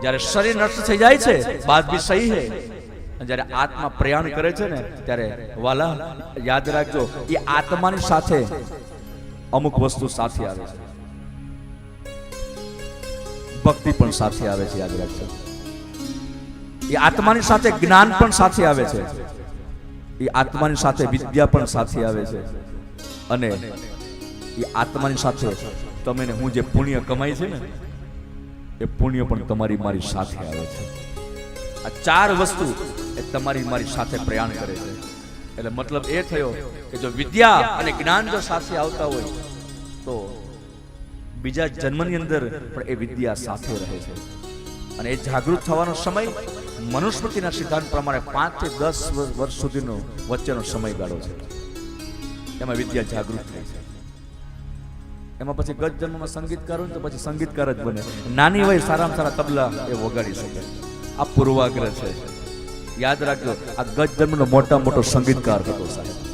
જ્યારે શરીર નષ્ટ થઈ જાય છે બાત ભી સહી હે, જ્યારે આત્મા પ્રયાણ કરે છે ને ત્યારે વાલા યાદ રાખજો એ આત્માની સાથે અમુક વસ્તુ સાથે આવે છે, ભક્તિ પણ સાથે આવે છે, યાદ રાખજો એ આત્માની સાથે જ્ઞાન પણ સાથે આવે છે, એ આત્માની સાથે વિદ્યા પણ સાથે આવે છે, અને એ આત્માની સાથે તમે ને હું જે પુણ્ય કમાઈ છે ને એ પુણ્ય પણ તમારી મારી સાથે આવે છે. આ ચાર વસ્તુ એ તમારી મારી સાથે પ્રયાણ કરે છે. એટલે મતલબ એ થયો કે જો વિદ્યા અને જ્ઞાન જો સાથે આવતા હોય તો બીજા જન્મની અંદર પણ એ વિદ્યા સાથે રહે છે. અને એ જાગૃત થવાનો સમય મનુસ્મૃતિના સિદ્ધાંત પ્રમાણે 5 થી 10 વર્ષ સુધીનો વચ્ચેનો સમયગાળો છે. એમાં વિદ્યા જાગૃત થાય છે. એમાં પછી ગત જન્મમાં સંગીતકાર હોય તો પછી સંગીતકાર જ બને. નાની વય સારામાં સારા તબલા એ વગાડી શકે. આ પૂર્વાગ્રહ છે, યાદ રાખજો. આ ગત જન્મનો મોટા મોટો સંગીતકાર હતો સાહેબ.